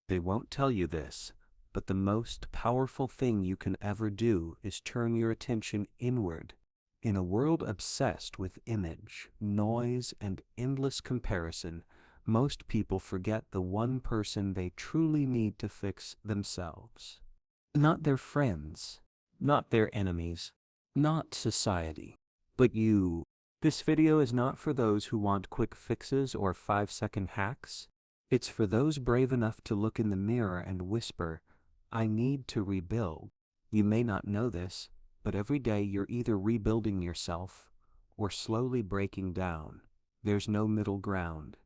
They won't tell you this, but the most powerful thing you can ever do is turn your attention inward. In a world obsessed with image, noise, and endless comparison, most people forget the one person they truly need to fix themselves. Not their friends, not their enemies, not society, but you. This video is not for those who want quick fixes or 5-second hacks. It's for those brave enough to look in the mirror and whisper, "I need to rebuild." You may not know this, but every day you're either rebuilding yourself or slowly breaking down. There's no middle ground.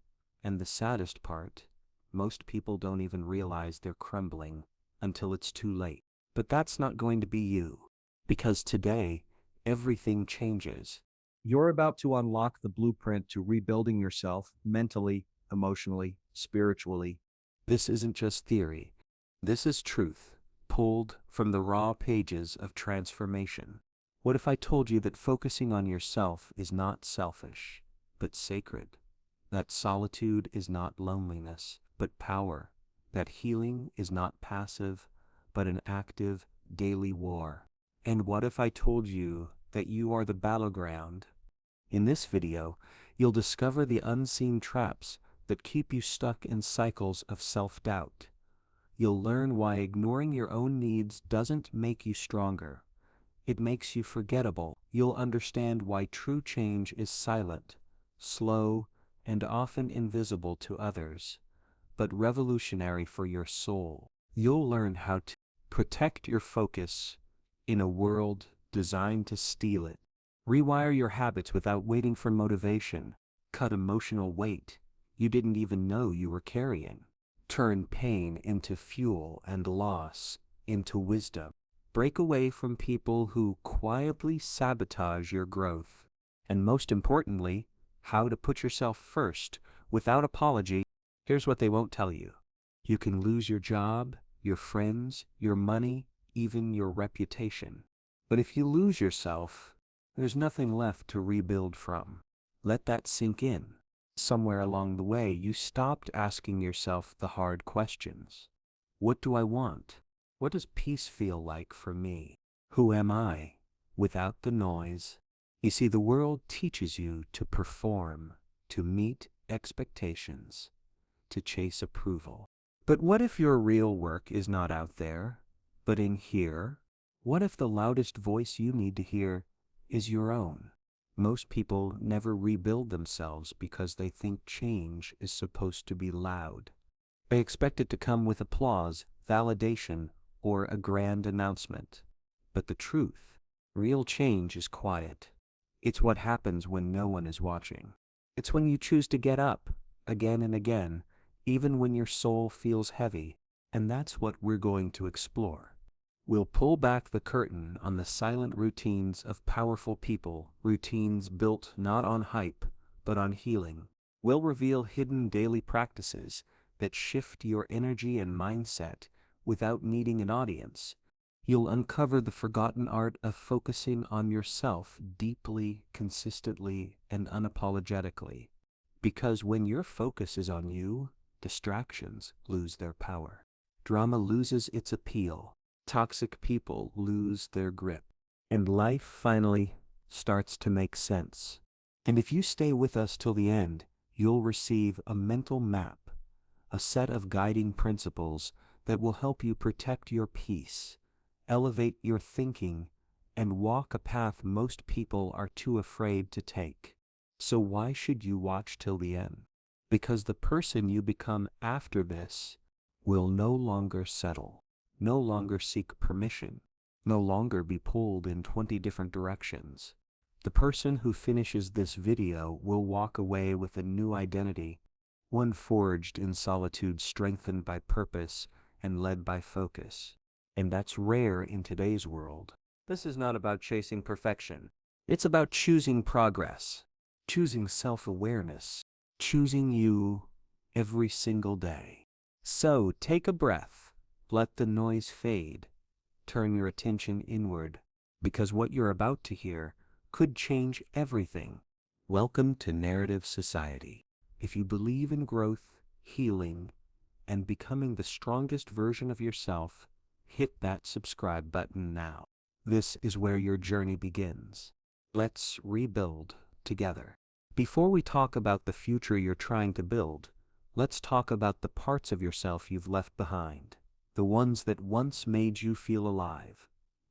And the saddest part, most people don't even realize they're crumbling until it's too late. But that's not going to be you. Because today, everything changes. You're about to unlock the blueprint to rebuilding yourself mentally, emotionally, spiritually. This isn't just theory. This is truth, pulled from the raw pages of transformation. What if I told you that focusing on yourself is not selfish, but sacred? That solitude is not loneliness, but power. That healing is not passive, but an active, daily war. And what if I told you that you are the battleground? In this video, you'll discover the unseen traps that keep you stuck in cycles of self-doubt. You'll learn why ignoring your own needs doesn't make you stronger. It makes you forgettable. You'll understand why true change is silent, slow, and often invisible to others, but revolutionary for your soul. You'll learn how to protect your focus in a world designed to steal it. Rewire your habits without waiting for motivation. Cut emotional weight you didn't even know you were carrying. Turn pain into fuel and loss into wisdom. Break away from people who quietly sabotage your growth. And most importantly, how to put yourself first without apology. Here's what they won't tell you. You can lose your job, your friends, your money, even your reputation. But if you lose yourself, there's nothing left to rebuild from. Let that sink in. Somewhere along the way, you stopped asking yourself the hard questions. What do I want? What does peace feel like for me? Who am I without the noise? You see, the world teaches you to perform, to meet expectations, to chase approval. But what if your real work is not out there, but in here? What if the loudest voice you need to hear is your own? Most people never rebuild themselves because they think change is supposed to be loud. They expect it to come with applause, validation, or a grand announcement. But the truth, real change is quiet. It's what happens when no one is watching. It's when you choose to get up, again and again, even when your soul feels heavy. And that's what we're going to explore. We'll pull back the curtain on the silent routines of powerful people, routines built not on hype, but on healing. We'll reveal hidden daily practices that shift your energy and mindset without needing an audience. You'll uncover the forgotten art of focusing on yourself deeply, consistently, and unapologetically. Because when your focus is on you, distractions lose their power. Drama loses its appeal. Toxic people lose their grip. And life finally starts to make sense. And if you stay with us till the end, you'll receive a mental map, a set of guiding principles that will help you protect your peace, elevate your thinking, and walk a path most people are too afraid to take. So why should you watch till the end? Because the person you become after this will no longer settle, no longer seek permission, no longer be pulled in 20 different directions. The person who finishes this video will walk away with a new identity, one forged in solitude, strengthened by purpose, and led by focus. And that's rare in today's world. This is not about chasing perfection. It's about choosing progress, choosing self-awareness, choosing you every single day. So take a breath, let the noise fade, turn your attention inward, because what you're about to hear could change everything. Welcome to Narrative Society. If you believe in growth, healing, and becoming the strongest version of yourself, hit that subscribe button now. This is where your journey begins. Let's rebuild together. Before we talk about the future you're trying to build, let's talk about the parts of yourself you've left behind, the ones that once made you feel alive,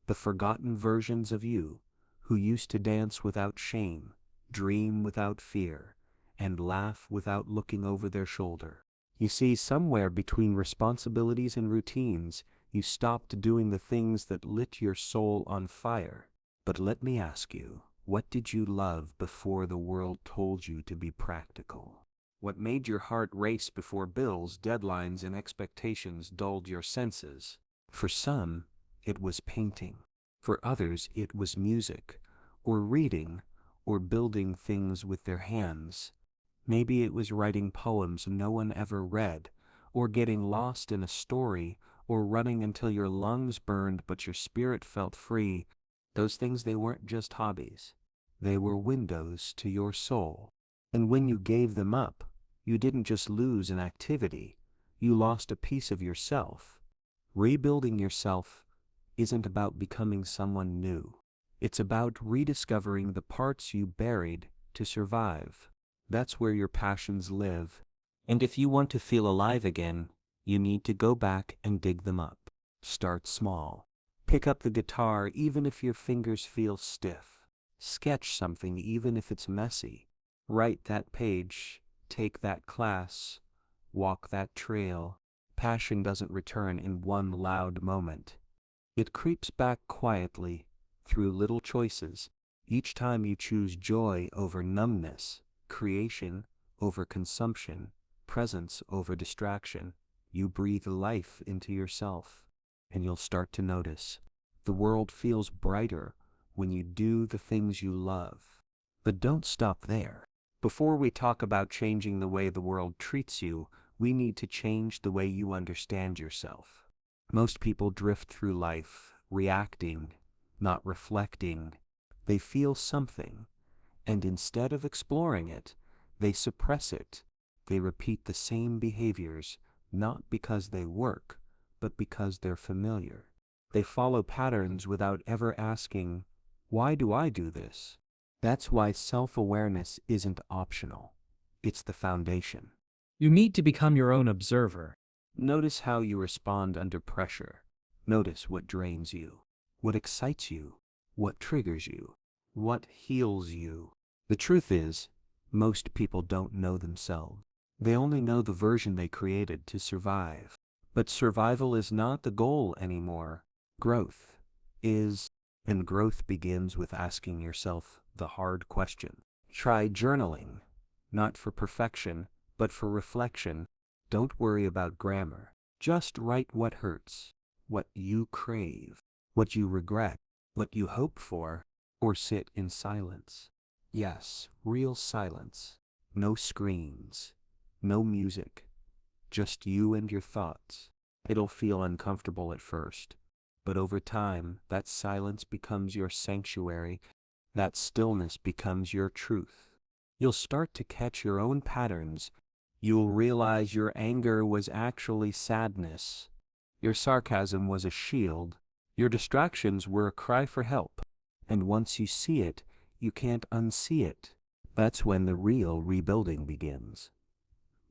the forgotten versions of you who used to dance without shame, dream without fear, and laugh without looking over their shoulder. You see, somewhere between responsibilities and routines, you stopped doing the things that lit your soul on fire. But let me ask you, what did you love before the world told you to be practical? What made your heart race before bills, deadlines, and expectations dulled your senses? For some, it was painting. For others, it was music, or reading, or building things with their hands. Maybe it was writing poems no one ever read, or getting lost in a story, or running until your lungs burned but your spirit felt free. Those things, they weren't just hobbies. They were windows to your soul. And when you gave them up, you didn't just lose an activity, you lost a piece of yourself. Rebuilding yourself isn't about becoming someone new. It's about rediscovering the parts you buried to survive. That's where your passions live. And if you want to feel alive again, you need to go back and dig them up. Start small. Pick up the guitar even if your fingers feel stiff. Sketch something even if it's messy. Write that page, take that class, walk that trail. Passion doesn't return in one loud moment. It creeps back quietly through little choices. Each time you choose joy over numbness, creation over consumption, presence over distraction, you breathe life into yourself, and you'll start to notice the world feels brighter when you do the things you love. But don't stop there. Before we talk about changing the way the world treats you, we need to change the way you understand yourself. Most people drift through life, reacting, not reflecting. They feel something, and instead of exploring it, they suppress it. They repeat the same behaviors, not because they work, but because they're familiar. They follow patterns without ever asking, why do I do this? That's why self-awareness isn't optional. It's the foundation. You need to become your own observer. Notice how you respond under pressure. Notice what drains you, what excites you, what triggers you, what heals you. The truth is, most people don't know themselves. They only know the version they created to survive. But survival is not the goal anymore. Growth is, and growth begins with asking yourself the hard question. Try journaling, not for perfection, but for reflection. Don't worry about grammar. Just write what hurts, what you crave, what you regret, what you hope for, or sit in silence. Yes, real silence. No screens, no music, just you and your thoughts. It'll feel uncomfortable at first, but over time, that silence becomes your sanctuary. That stillness becomes your truth. You'll start to catch your own patterns. You'll realize your anger was actually sadness. Your sarcasm was a shield. Your distractions were a cry for help. And once you see it, you can't unsee it. That's when the real rebuilding begins.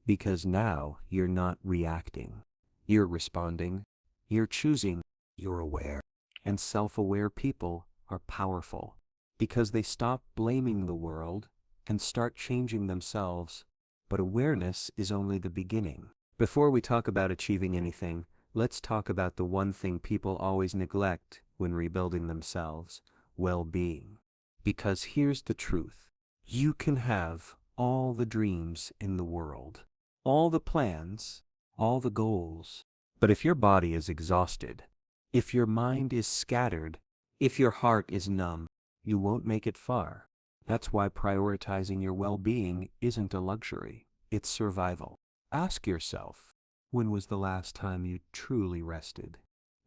Because now you're not reacting. You're responding. You're choosing. You're aware. And self-aware people are powerful because they stop blaming the world and start changing themselves. But awareness is only the beginning. Before we talk about achieving anything, let's talk about the one thing people always neglect when rebuilding themselves: well-being. Because here's the truth. You can have all the dreams in the world, all the plans, all the goals. But if your body is exhausted, if your mind is scattered, if your heart is numb, you won't make it far. That's why prioritizing your well-being isn't a luxury, it's survival. Ask yourself, when was the last time you truly rested?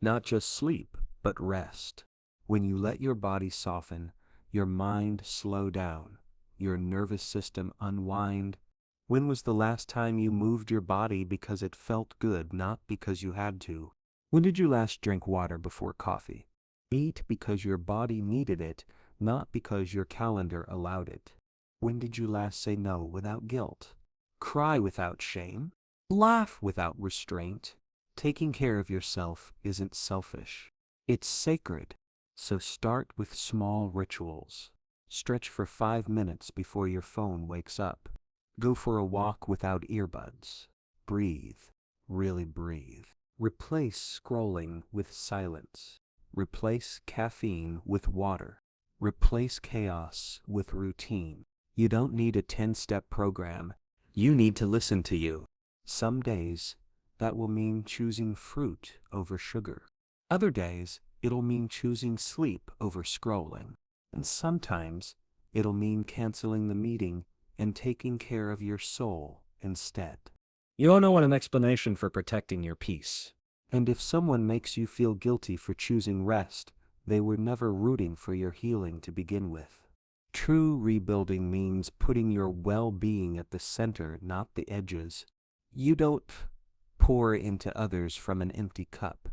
Not just sleep, but rest. When you let your body soften, your mind slow down, your nervous system unwind, When was the last time you moved your body because it felt good, not because you had to? When did you last drink water before coffee? Eat because your body needed it, not because your calendar allowed it. When did you last say no without guilt? Cry without shame? Laugh without restraint? Taking care of yourself isn't selfish. It's sacred. So start with small rituals. Stretch for 5 minutes before your phone wakes up. Go for a walk without earbuds. Breathe. Really breathe. Replace scrolling with silence. Replace caffeine with water. Replace chaos with routine. You don't need a 10-step program. You need to listen to you. Some days, that will mean choosing fruit over sugar. Other days, it'll mean choosing sleep over scrolling. And sometimes, it'll mean canceling the meeting and taking care of your soul instead. You don't want an explanation for protecting your peace. And if someone makes you feel guilty for choosing rest, they were never rooting for your healing to begin with. True rebuilding means putting your well-being at the center, not the edges. You don't pour into others from an empty cup.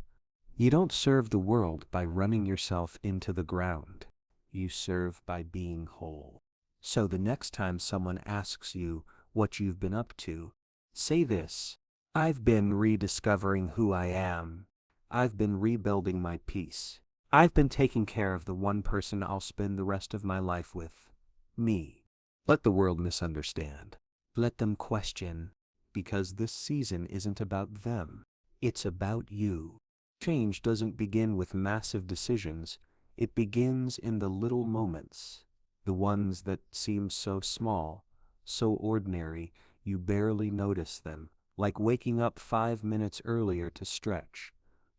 You don't serve the world by running yourself into the ground. You serve by being whole. So the next time someone asks you what you've been up to, say this: I've been rediscovering who I am. I've been rebuilding my peace. I've been taking care of the one person I'll spend the rest of my life with. Me. Let the world misunderstand. Let them question, because this season isn't about them. It's about you. Change doesn't begin with massive decisions. It begins in the little moments. The ones that seem so small, so ordinary, you barely notice them. Like waking up 5 minutes earlier to stretch,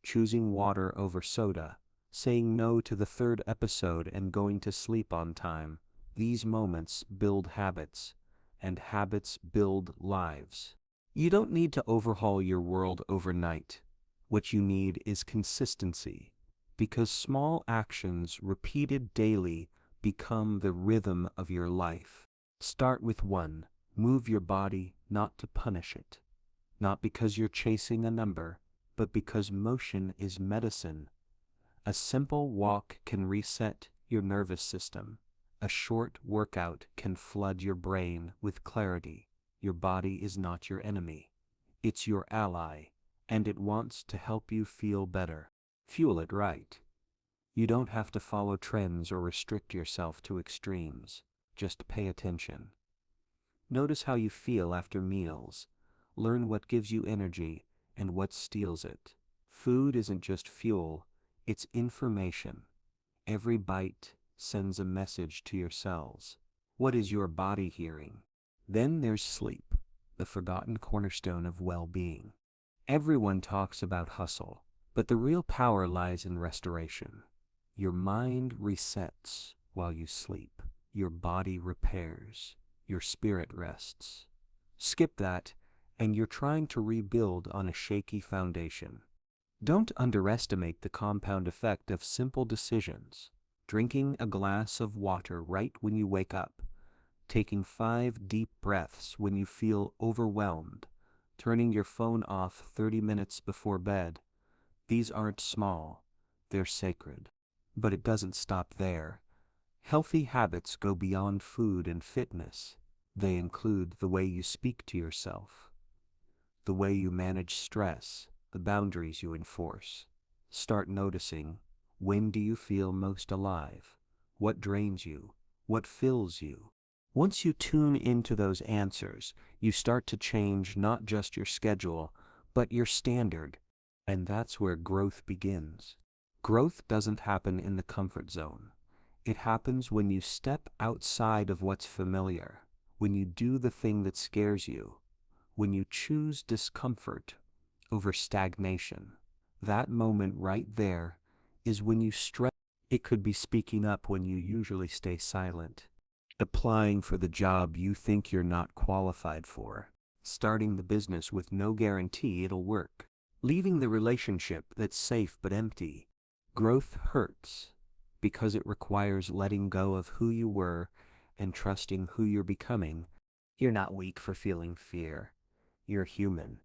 choosing water over soda, saying no to the 3rd episode and going to sleep on time. These moments build habits, and habits build lives. You don't need to overhaul your world overnight. What you need is consistency, because small actions repeated daily become the rhythm of your life. Start with 1. Move your body, not to punish it. Not because you're chasing a number, but because motion is medicine. A simple walk can reset your nervous system. A short workout can flood your brain with clarity. Your body is not your enemy. It's your ally, and it wants to help you feel better. Fuel it right. You don't have to follow trends or restrict yourself to extremes. Just pay attention. Notice how you feel after meals. Learn what gives you energy and what steals it. Food isn't just fuel, it's information. Every bite sends a message to your cells. What is your body hearing? Then there's sleep, the forgotten cornerstone of well-being. Everyone talks about hustle, but the real power lies in restoration. Your mind resets while you sleep. Your body repairs. Your spirit rests. Skip that, and you're trying to rebuild on a shaky foundation. Don't underestimate the compound effect of simple decisions. Drinking a glass of water right when you wake up, taking 5 deep breaths when you feel overwhelmed, turning your phone off 30 minutes before bed. These aren't small, they're sacred. But it doesn't stop there. Healthy habits go beyond food and fitness. They include the way you speak to yourself, the way you manage stress, the boundaries you enforce. Start noticing, when do you feel most alive? What drains you? What fills you? Once you tune into those answers, you start to change not just your schedule, but your standard. And that's where growth begins. Growth doesn't happen in the comfort zone. It happens when you step outside of what's familiar, when you do the thing that scares you, when you choose discomfort over stagnation. That moment right there is when you stretch. It could be speaking up when you usually stay silent, applying for the job you think you're not qualified for, starting the business with no guarantee it'll work, leaving the relationship that's safe but empty. Growth hurts because it requires letting go of who you were and trusting who you're becoming. You're not weak for feeling fear. You're human.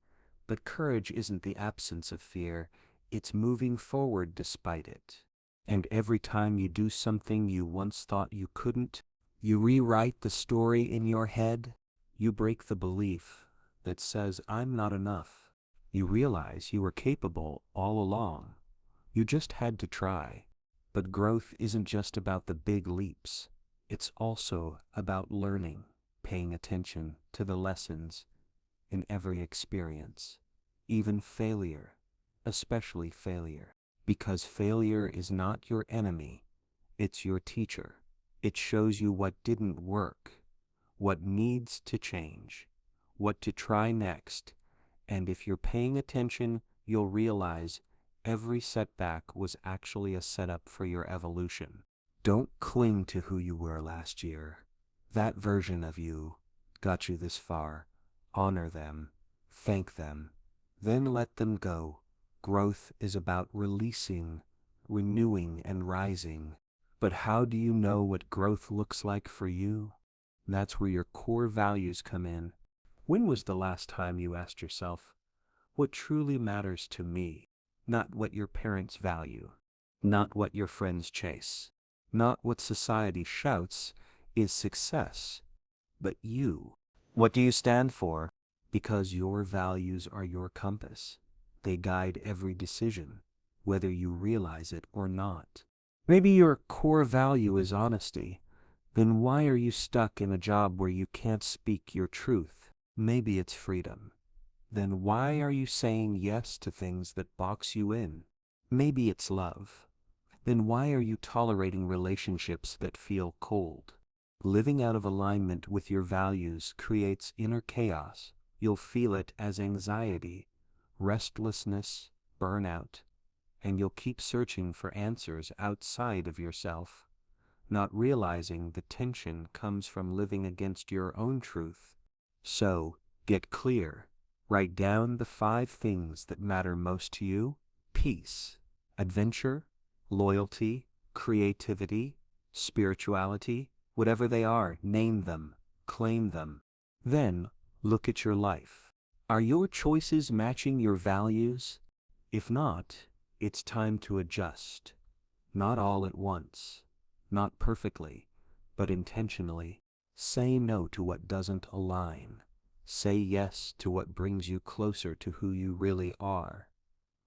But courage isn't the absence of fear, it's moving forward despite it. And every time you do something you once thought you couldn't, you rewrite the story in your head, you break the belief that says, I'm not enough. You realize you were capable all along. You just had to try. But growth isn't just about the big leaps. It's also about learning, paying attention to the lessons in every experience, even failure, especially failure. Because failure is not your enemy, it's your teacher. It shows you what didn't work, what needs to change, what to try next, and if you're paying attention, you'll realize every setback was actually a setup for your evolution. Don't cling to who you were last year. That version of you got you this far. Honor them, thank them, then let them go. Growth is about releasing, renewing, and rising. But how do you know what growth looks like for you? That's where your core values come in. When was the last time you asked yourself, what truly matters to me? Not what your parents value, not what your friends chase, not what society shouts is success, but you. What do you stand for? Because your values are your compass. They guide every decision, whether you realize it or not. Maybe your core value is honesty. Then why are you stuck in a job where you can't speak your truth? Maybe it's freedom. Then why are you saying yes to things that box you in? Maybe it's love. Then why are you tolerating relationships that feel cold? Living out of alignment with your values creates inner chaos. You'll feel it as anxiety, restlessness, burnout, and you'll keep searching for answers outside of yourself, not realizing the tension comes from living against your own truth. So, get clear. Write down the 5 things that matter most to you: peace, adventure, loyalty, creativity, spirituality, whatever they are, name them, claim them. Then, look at your life. Are your choices matching your values? If not, it's time to adjust. Not all at once, not perfectly, but intentionally. Say no to what doesn't align. Say yes to what brings you closer to who you really are.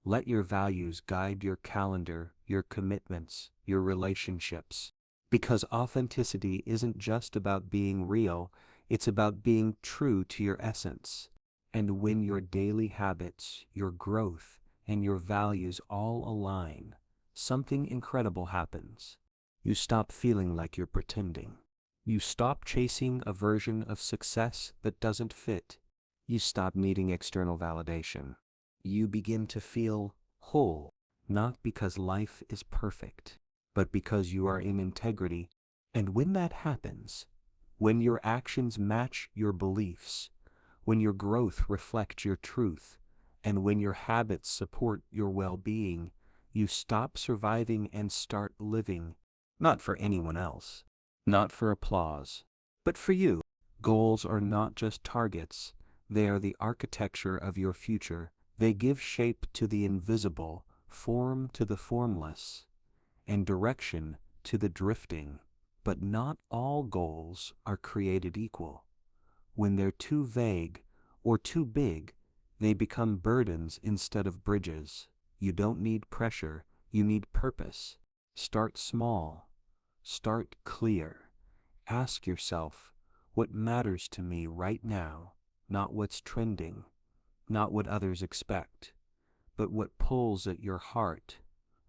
Let your values guide your calendar, your commitments, your relationships. Because authenticity isn't just about being real, it's about being true to your essence. And when your daily habits, your growth, and your values all align, something incredible happens. You stop feeling like you're pretending. You stop chasing a version of success that doesn't fit. You stop needing external validation. You begin to feel whole, not because life is perfect, but because you are in integrity. And when that happens, when your actions match your beliefs, when your growth reflects your truth, and when your habits support your well-being, you stop surviving and start living, not for anyone else, not for applause, but for you. Goals are not just targets, they are the architecture of your future. They give shape to the invisible, form to the formless, and direction to the drifting. But not all goals are created equal. When they're too vague or too big, they become burdens instead of bridges. You don't need pressure, you need purpose. Start small. Start clear. Ask yourself, what matters to me right now? Not what's trending, not what others expect, but what pulls at your heart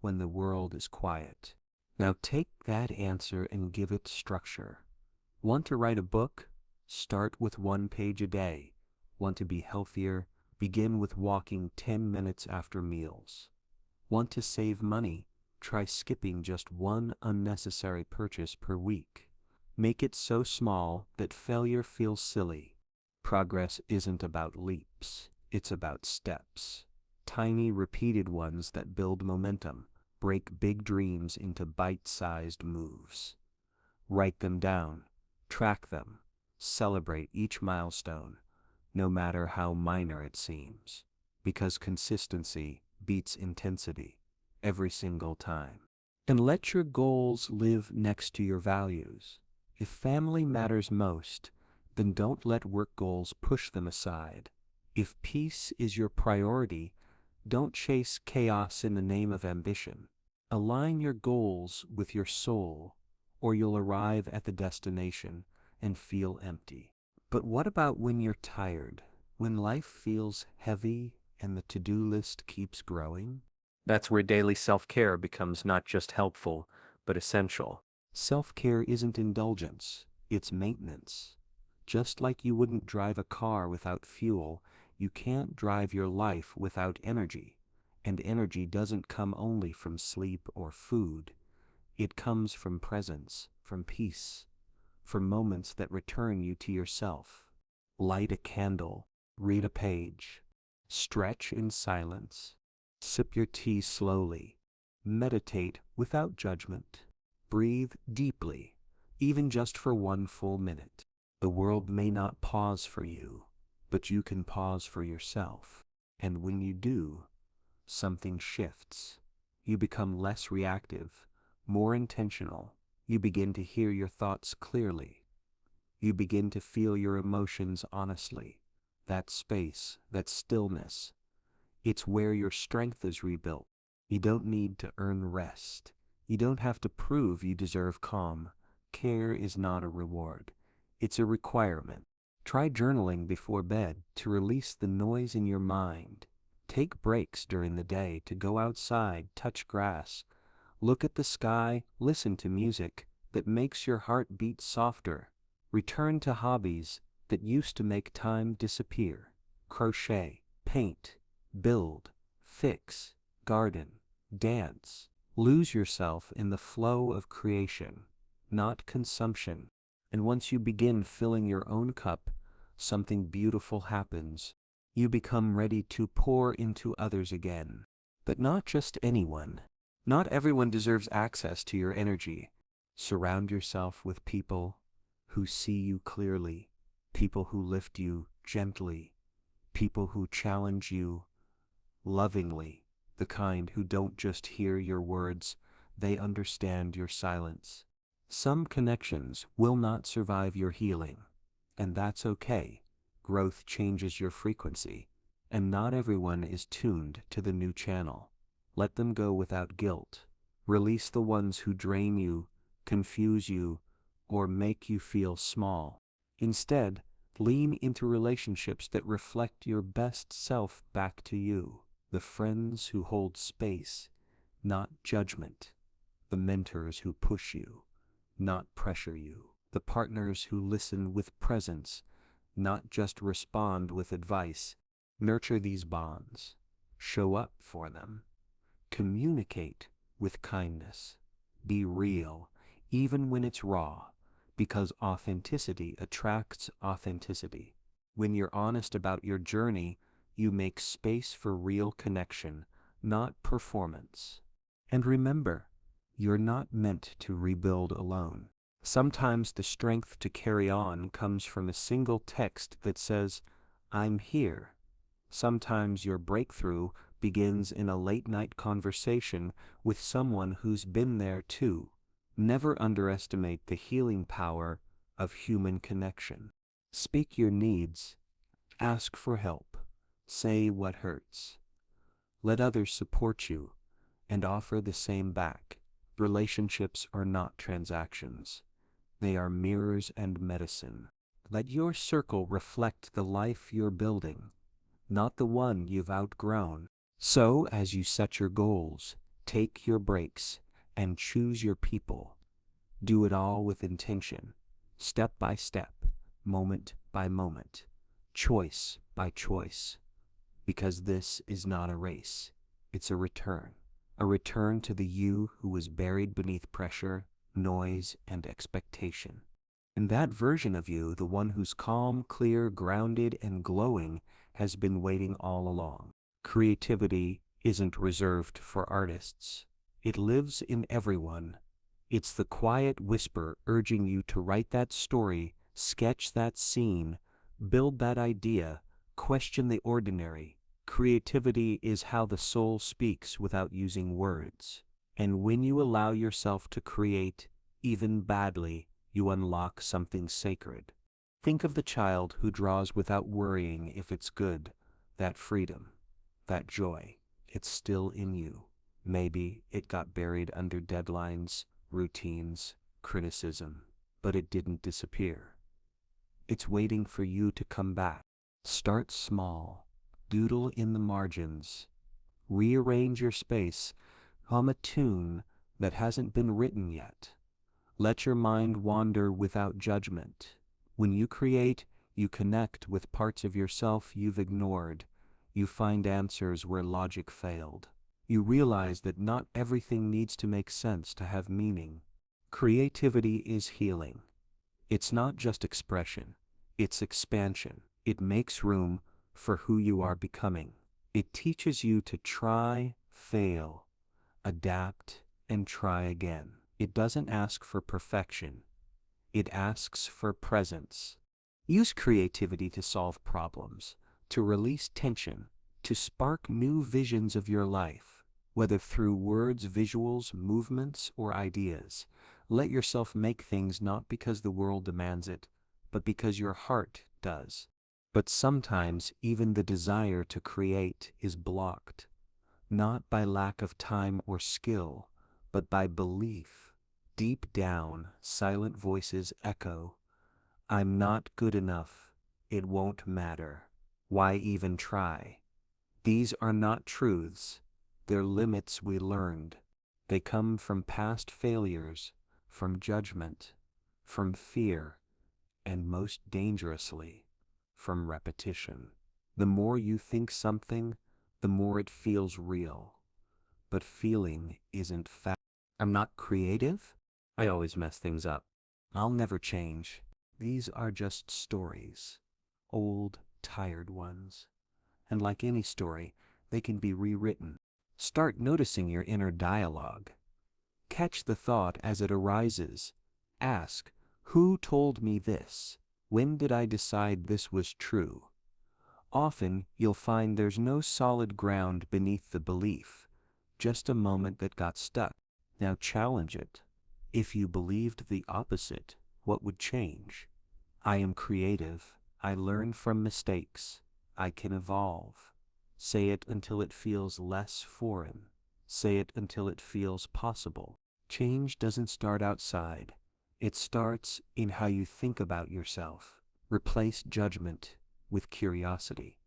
when the world is quiet. Now take that answer and give it structure. Want to write a book? Start with 1 page a day. Want to be healthier? Begin with walking 10 minutes after meals. Want to save money? Try skipping just one unnecessary purchase per week. Make it so small that failure feels silly. Progress isn't about leaps, it's about steps. Tiny, repeated ones that build momentum. Break big dreams into bite-sized moves. Write them down. Track them. Celebrate each milestone, no matter how minor it seems, because consistency beats intensity every single time. And let your goals live next to your values. If family matters most, then don't let work goals push them aside. If peace is your priority, don't chase chaos in the name of ambition. Align your goals with your soul, or you'll arrive at the destination and feel empty. But what about when you're tired? When life feels heavy and the to-do list keeps growing? That's where daily self-care becomes not just helpful, but essential. Self-care isn't indulgence, it's maintenance. Just like you wouldn't drive a car without fuel, you can't drive your life without energy. And energy doesn't come only from sleep or food. It comes from presence, from peace, from moments that return you to yourself. Light a candle, read a page, stretch in silence, sip your tea slowly, meditate without judgment, breathe deeply, even just for 1 full minute. The world may not pause for you, but you can pause for yourself. And when you do, something shifts. You become less reactive, more intentional. You begin to hear your thoughts clearly. You begin to feel your emotions honestly. That space, that stillness, it's where your strength is rebuilt. You don't need to earn rest. You don't have to prove you deserve calm. Care is not a reward. It's a requirement. Try journaling before bed to release the noise in your mind. Take breaks during the day to go outside, touch grass, look at the sky, listen to music that makes your heart beat softer. Return to hobbies that used to make time disappear. Crochet, paint, build, fix, garden, dance. Lose yourself in the flow of creation, not consumption. And once you begin filling your own cup, something beautiful happens. You become ready to pour into others again. But not just anyone. Not everyone deserves access to your energy. Surround yourself with people who see you clearly, people who lift you gently, people who challenge you lovingly, the kind who don't just hear your words, they understand your silence. Some connections will not survive your healing, and that's okay. Growth changes your frequency, and not everyone is tuned to the new channel. Let them go without guilt. Release the ones who drain you, confuse you, or make you feel small. Instead, lean into relationships that reflect your best self back to you. The friends who hold space, not judgment. The mentors who push you, not pressure you. The partners who listen with presence, not just respond with advice. Nurture these bonds. Show up for them. Communicate with kindness. Be real, even when it's raw, because authenticity attracts authenticity. When you're honest about your journey, you make space for real connection, not performance. And remember, you're not meant to rebuild alone. Sometimes the strength to carry on comes from a single text that says, "I'm here." Sometimes your breakthrough begins in a late-night conversation with someone who's been there too. Never underestimate the healing power of human connection. Speak your needs. Ask for help. Say what hurts. Let others support you and offer the same back. Relationships are not transactions. They are mirrors and medicine. Let your circle reflect the life you're building, not the one you've outgrown. So, as you set your goals, take your breaks, and choose your people, do it all with intention, step by step, moment by moment, choice by choice, because this is not a race, it's a return to the you who was buried beneath pressure, noise, and expectation. And that version of you, the one who's calm, clear, grounded, and glowing, has been waiting all along. Creativity isn't reserved for artists. It lives in everyone. It's the quiet whisper urging you to write that story Sketch that scene, build that idea, question the ordinary. Creativity is how the soul speaks without using words. And when you allow yourself to create, even badly, you unlock something sacred. Think of the child who draws without worrying if it's good. That freedom, that joy, it's still in you. Maybe it got buried under deadlines, routines, criticism, but it didn't disappear. It's waiting for you to come back. Start small. Doodle in the margins. Rearrange your space. Hum a tune that hasn't been written yet. Let your mind wander without judgment. When you create, you connect with parts of yourself you've ignored. You find answers where logic failed. You realize that not everything needs to make sense to have meaning. Creativity is healing. It's not just expression, it's expansion. It makes room for who you are becoming. It teaches you to try, fail, adapt, and try again. It doesn't ask for perfection. It asks for presence. Use creativity to solve problems, to release tension, to spark new visions of your life, whether through words, visuals, movements, or ideas. Let yourself make things not because the world demands it, but because your heart does. But sometimes even the desire to create is blocked, not by lack of time or skill, but by belief. Deep down, silent voices echo, "I'm not good enough. It won't matter. Why even try?" These are not truths. They're limits we learned. They come from past failures, from judgment, from fear, and most dangerously, from repetition. The more you think something, the more it feels real. But feeling isn't fact. I'm not creative? I always mess things up. I'll never change. These are just stories. Old, tired ones. And like any story, they can be rewritten. Start noticing your inner dialogue. Catch the thought as it arises. Ask, who told me this? When did I decide this was true? Often, you'll find there's no solid ground beneath the belief, just a moment that got stuck. Now challenge it. If you believed the opposite, what would change? I am creative. I learn from mistakes. I can evolve. Say it until it feels less foreign. Say it until it feels possible. Change doesn't start outside. It starts in how you think about yourself. Replace judgment with curiosity.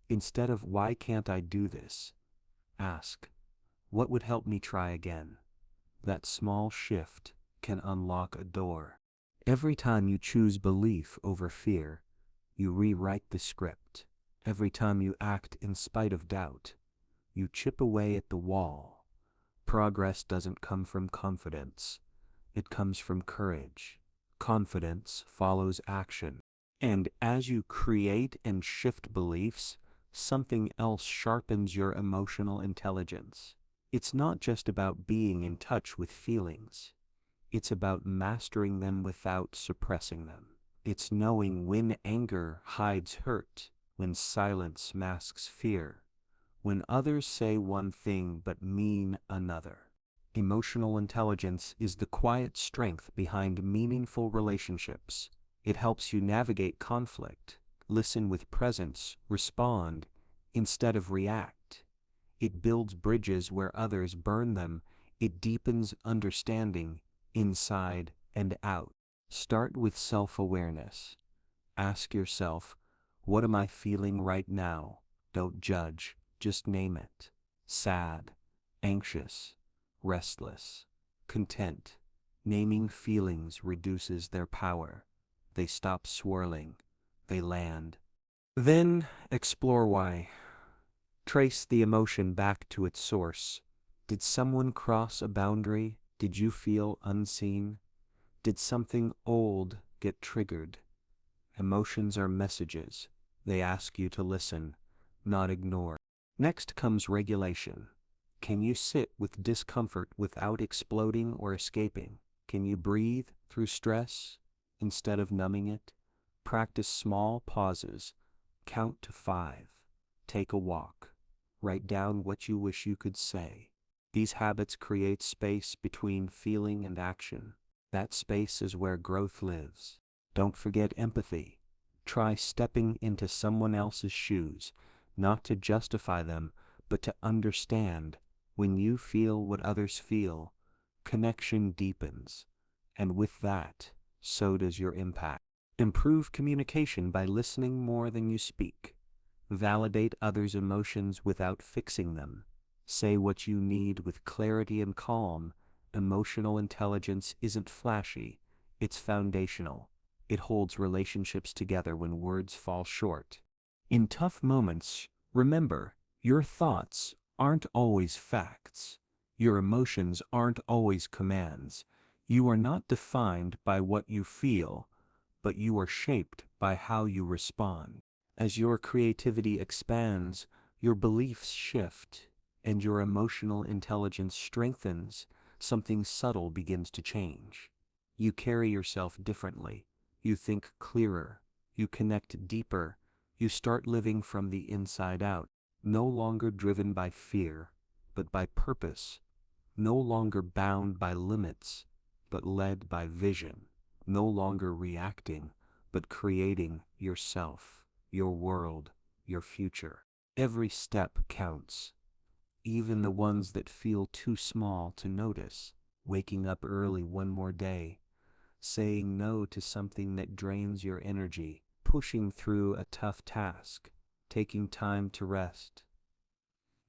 Instead of "why can't I do this?" ask, what would help me try again? That small shift can unlock a door. Every time you choose belief over fear, you rewrite the script. Every time you act in spite of doubt, you chip away at the wall. Progress doesn't come from confidence. It comes from courage. Confidence follows action. And as you create and shift beliefs, something else sharpens your emotional intelligence. It's not just about being in touch with feelings. It's about mastering them without suppressing them. It's knowing when anger hides hurt, when silence masks fear, when others say one thing but mean another. Emotional intelligence is the quiet strength behind meaningful relationships. It helps you navigate conflict, listen with presence, respond instead of react. It builds bridges where others burn them. It deepens understanding inside and out. Start with self-awareness. Ask yourself, what am I feeling right now? Don't judge, just name it. Sad, anxious, restless, content. Naming feelings reduces their power. They stop swirling. They land. Then explore why. Trace the emotion back to its source. Did someone cross a boundary? Did you feel unseen? Did something old get triggered? Emotions are messages. They ask you to listen, not ignore. Next comes regulation. Can you sit with discomfort without exploding or escaping? Can you breathe through stress instead of numbing it? Practice small pauses. Count to 5. Take a walk. Write down what you wish you could say. These habits create space between feeling and action. That space is where growth lives. Don't forget empathy. Try stepping into someone else's shoes, not to justify them, but to understand. When you feel what others feel, connection deepens. And with that, so does your impact. Improve communication by listening more than you speak. Validate others' emotions without fixing them. Say what you need with clarity and calm. Emotional intelligence isn't flashy, it's foundational. It holds relationships together when words fall short. In tough moments, remember, your thoughts aren't always facts. Your emotions aren't always commands. You are not defined by what you feel, but you are shaped by how you respond. As your creativity expands, your beliefs shift, and your emotional intelligence strengthens, something subtle begins to change. You carry yourself differently. You think clearer. You connect deeper. You start living from the inside out, no longer driven by fear, but by purpose. No longer bound by limits, but led by vision. No longer reacting, but creating yourself, your world, your future. Every step counts, even the ones that feel too small to notice. Waking up early one more day, saying no to something that drains your energy, pushing through a tough task, taking time to rest.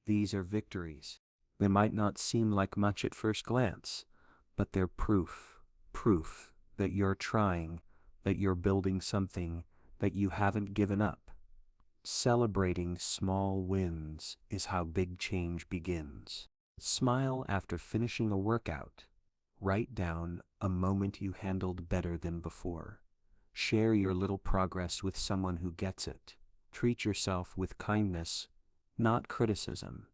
These are victories. They might not seem like much at first glance, but they're proof that you're trying, that you're building something, that you haven't given up. Celebrating small wins is how big change begins. Smile after finishing a workout. Write down a moment you handled better than before. Share your little progress with someone who gets it. Treat yourself with kindness, not criticism.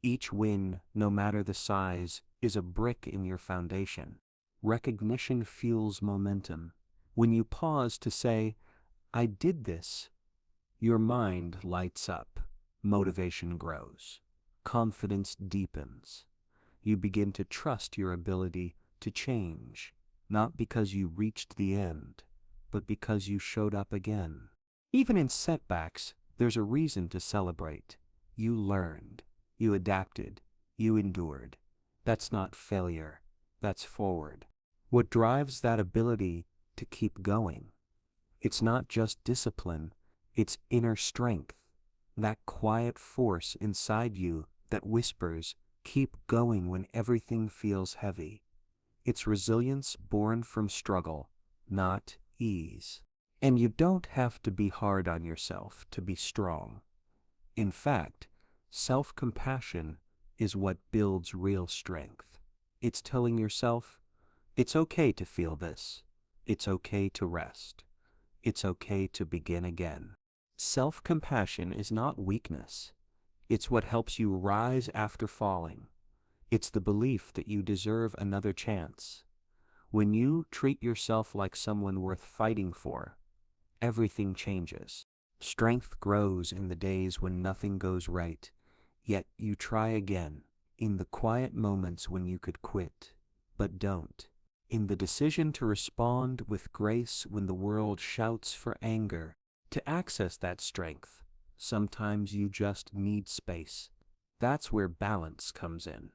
Each win, no matter the size, is a brick in your foundation. Recognition fuels momentum. When you pause to say, "I did this," your mind lights up. Motivation grows. Confidence deepens. You begin to trust your ability to change, not because you reached the end, but because you showed up again. Even in setbacks, there's a reason to celebrate. You learned. You adapted. You endured. That's not failure. That's forward. What drives that ability to keep going? It's not just discipline. It's inner strength. That quiet force inside you that whispers, "Keep going when everything feels heavy." It's resilience born from struggle, not ease. And you don't have to be hard on yourself to be strong. In fact, self-compassion is what builds real strength. It's telling yourself, it's okay to feel this. It's okay to rest. It's okay to begin again. Self-compassion is not weakness. It's what helps you rise after falling. It's the belief that you deserve another chance. When you treat yourself like someone worth fighting for, everything changes. Strength grows in the days when nothing goes right, yet you try again, in the quiet moments when you could quit, but don't. In the decision to respond with grace when the world shouts for anger. To access that strength, sometimes you just need space. That's where balance comes in.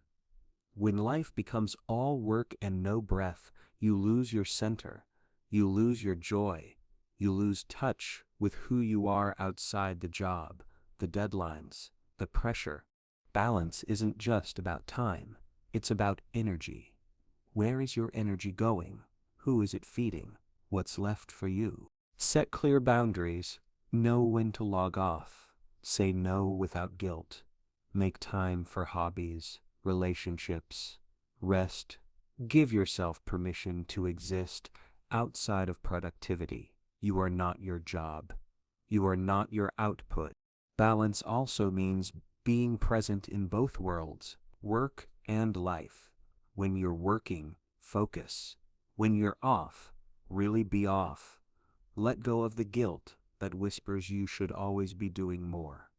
When life becomes all work and no breath, you lose your center, you lose your joy, you lose touch with who you are outside the job, the deadlines, the pressure. Balance isn't just about time, it's about energy. Where is your energy going? Who is it feeding? What's left for you? Set clear boundaries. Know when to log off. Say no without guilt. Make time for hobbies, relationships, rest. Give yourself permission to exist outside of productivity. You are not your job. You are not your output. Balance also means being present in both worlds, work and life. When you're working, focus. When you're off, really be off. Let go of the guilt that whispers you should always be doing more.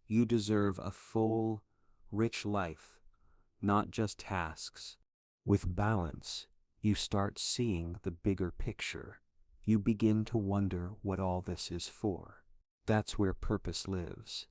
You deserve a full, rich life, not just tasks. With balance, you start seeing the bigger picture. You begin to wonder what all this is for. That's where purpose lives.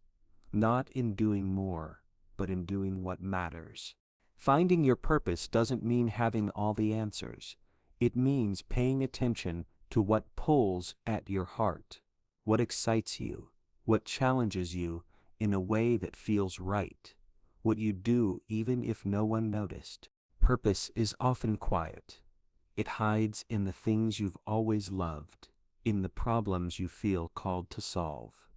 Not in doing more, but in doing what matters. Finding your purpose doesn't mean having all the answers. It means paying attention to what pulls at your heart, what excites you, what challenges you in a way that feels right, what you do even if no one noticed. Purpose is often quiet. It hides in the things you've always loved, in the problems you feel called to solve,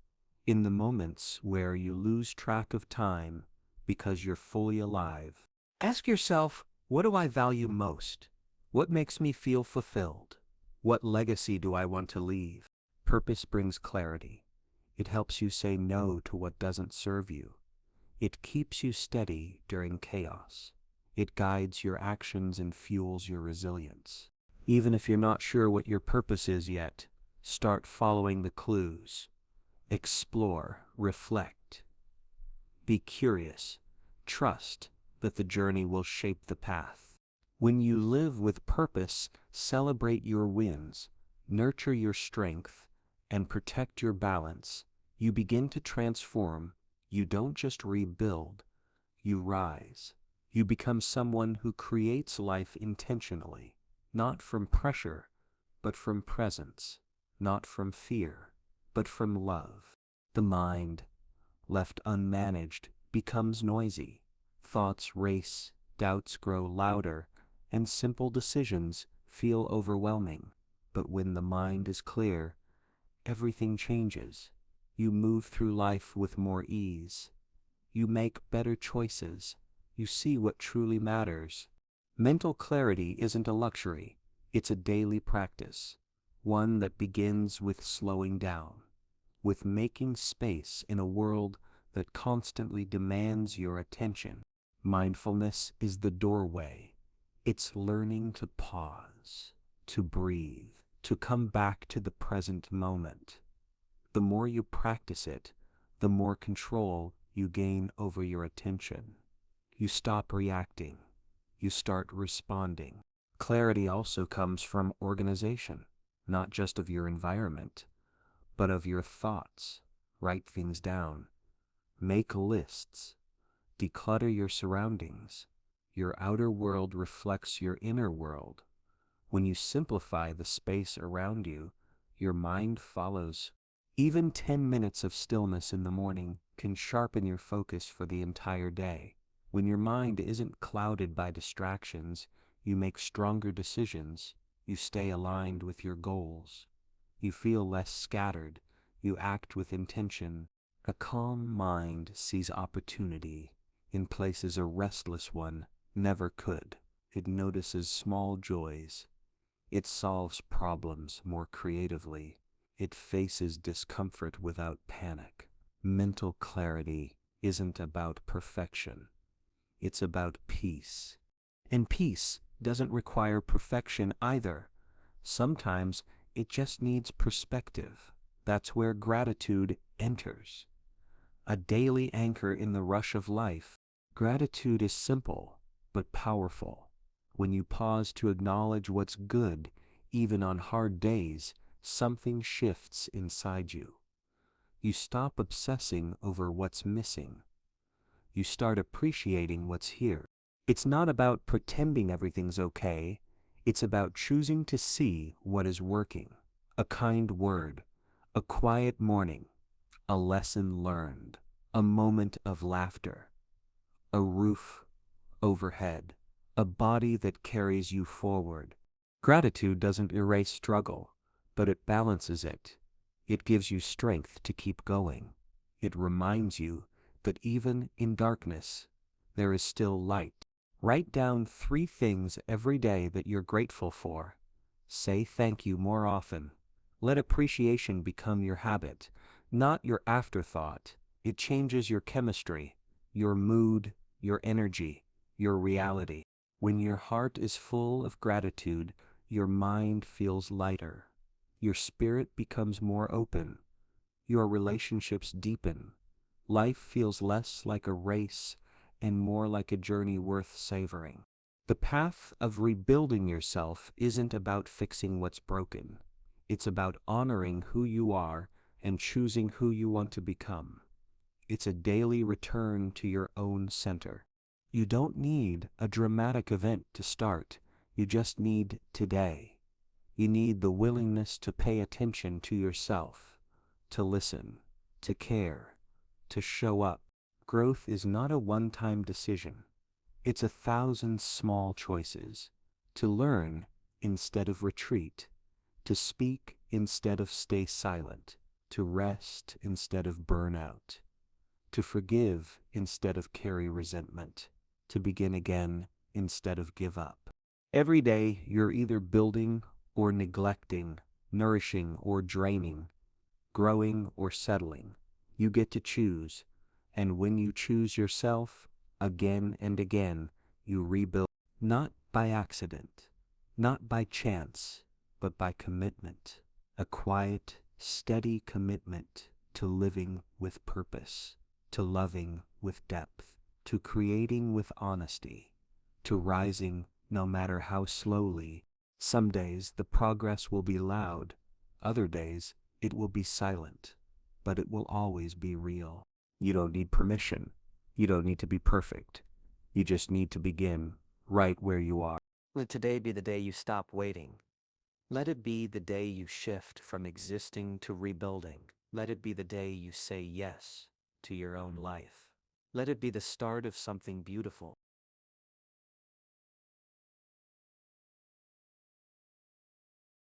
in the moments where you lose track of time because you're fully alive. Ask yourself, what do I value most? What makes me feel fulfilled? What legacy do I want to leave? Purpose brings clarity. It helps you say no to what doesn't serve you. It keeps you steady during chaos. It guides your actions and fuels your resilience. Even if you're not sure what your purpose is yet, start following the clues. Explore, reflect. Be curious. Trust that the journey will shape the path. When you live with purpose, celebrate your wins, nurture your strength, and protect your balance. You begin to transform. You don't just rebuild, you rise. You become someone who creates life intentionally, not from pressure, but from presence, not from fear, but from love. The mind, left unmanaged, becomes noisy. Thoughts race, doubts grow louder, and simple decisions feel overwhelming. But when the mind is clear, everything changes. You move through life with more ease. You make better choices. You see what truly matters. Mental clarity isn't a luxury, it's a daily practice, one that begins with slowing down, with making space in a world that constantly demands your attention. Mindfulness is the doorway. It's learning to pause, to breathe, to come back to the present moment. The more you practice it, the more control you gain over your attention. You stop reacting. You start responding. Clarity also comes from organization, not just of your environment, but of your thoughts. Write things down. Make lists. Declutter your surroundings. Your outer world reflects your inner world. When you simplify the space around you, your mind follows. Even 10 minutes of stillness in the morning can sharpen your focus for the entire day. When your mind isn't clouded by distractions, you make stronger decisions. You stay aligned with your goals. You feel less scattered. You act with intention. A calm mind sees opportunity in places a restless one never could. It notices small joys. It solves problems more creatively. It faces discomfort without panic. Mental clarity isn't about perfection. It's about peace. And peace doesn't require perfection either. Sometimes it just needs perspective. That's where gratitude enters. A daily anchor in the rush of life. Gratitude is simple, but powerful. When you pause to acknowledge what's good, even on hard days, something shifts inside you. You stop obsessing over what's missing. You start appreciating what's here. It's not about pretending everything's okay. It's about choosing to see what is working. A kind word, a quiet morning, a lesson learned, a moment of laughter, a roof overhead, a body that carries you forward. Gratitude doesn't erase struggle, but it balances it. It gives you strength to keep going. It reminds you that even in darkness, there is still light. Write down 3 things every day that you're grateful for. Say thank you more often. Let appreciation become your habit, not your afterthought. It changes your chemistry, your mood, your energy, your reality. When your heart is full of gratitude, your mind feels lighter. Your spirit becomes more open. Your relationships deepen. Life feels less like a race and more like a journey worth savoring. The path of rebuilding yourself isn't about fixing what's broken. It's about honoring who you are and choosing who you want to become. It's a daily return to your own center. You don't need a dramatic event to start. You just need today. You need the willingness to pay attention to yourself, to listen, to care, to show up. Growth is not a one-time decision. It's 1,000 small choices. To learn instead of retreat, to speak instead of stay silent, to rest instead of burn out, to forgive instead of carry resentment, to begin again instead of give up. Every day you're either building or neglecting, nourishing or draining, growing or settling. You get to choose, and when you choose yourself, again and again, you rebuild, not by accident, not by chance, but by commitment. A quiet, steady commitment to living with purpose, to loving with depth, to creating with honesty, to rising no matter how slowly. Some days the progress will be loud, other days it will be silent, but it will always be real. You don't need permission. You don't need to be perfect. You just need to begin right where you are. Let today be the day you stop waiting. Let it be the day you shift from existing to rebuilding. Let it be the day you say yes to your own life. Let it be the start of something beautiful.